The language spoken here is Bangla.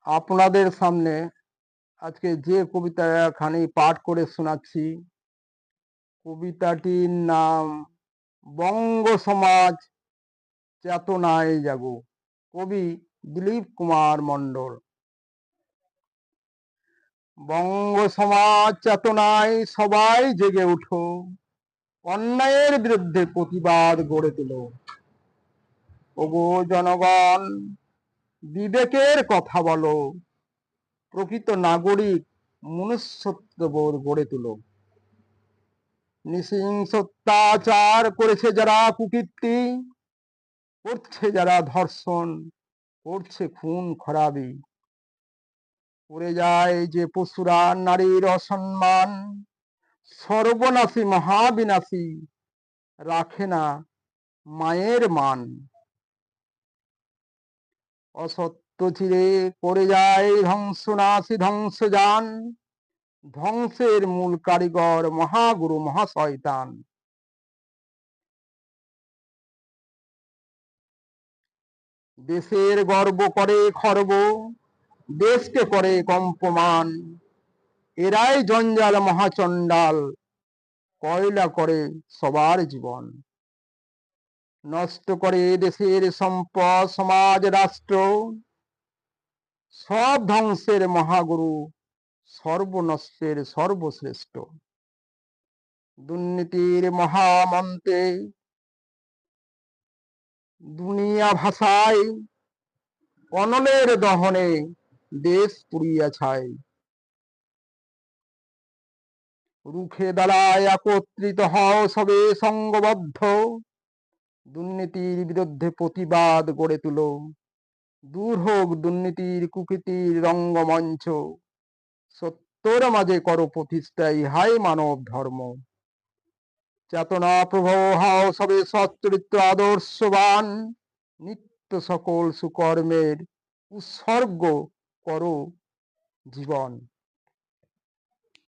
আপনাদের সামনে আজকে যে কবিতাখানি পাঠ করে শোনাচ্ছি, কবিতাটির নাম বঙ্গ সমাজ চেতনায় জাগো। কবি দিলীপ কুমার মণ্ডল। বঙ্গ সমাজ চেতনায় সবাই জেগে উঠো, অন্যায়ের বিরুদ্ধে প্রতিবাদ গড়ে তোলো। ওগো জনগণ, বিবেকের কথা বলো, প্রকৃত নাগরিক মনুষ্যত্ববোধ গড়ে তোলো। নৃশংসত্যাচার করেছে যারা, কুকীর্তি করছে যারা, ধর্ষণ করছে খুন খরাবি, করে যায় যে পশুরা নারীর অসম্মান, সর্বনাশী মহাবিনাশী রাখে না মায়ের মান। অসত্য চিরে করে যায় ধ্বংসনাশী ধ্বংসযান, ধ্বংসের মূল কারিগর মহাগুরু মহাশয়তান। দেশের গর্ব করে খর্ব, দেশকে করে কম্পমান, এরাই জঞ্জাল মহাচণ্ডাল, কয়লা করে সবার জীবন। নষ্ট করে দেশের সম্পদ সমাজ রাষ্ট্র, সব ধ্বংসের মহাগুরু, সর্বনষ্টের সর্বশ্রেষ্ঠ। দুর্নীতির মহামন্ত্রে দুনিয়া ভাষায়, অনলের দহনে দেশ পুড়িয়া ছাই। রুখে দাঁড়ায় একত্রিত হও সবে সঙ্গবদ্ধ, দুর্নীতির বিরুদ্ধে প্রতিবাদ গড়ে তুলো। দূর হোক দুর্নীতির কুকীর্তির রঙ্গমঞ্চ, সত্যর মাঝে করো প্রতিষ্ঠা, ইহাই মানব ধর্ম। চেতনা প্রভব হও সবে সচ্চরিত্র আদর্শবান, নিত্য সকল সুকর্মের উৎসর্গ করো জীবন।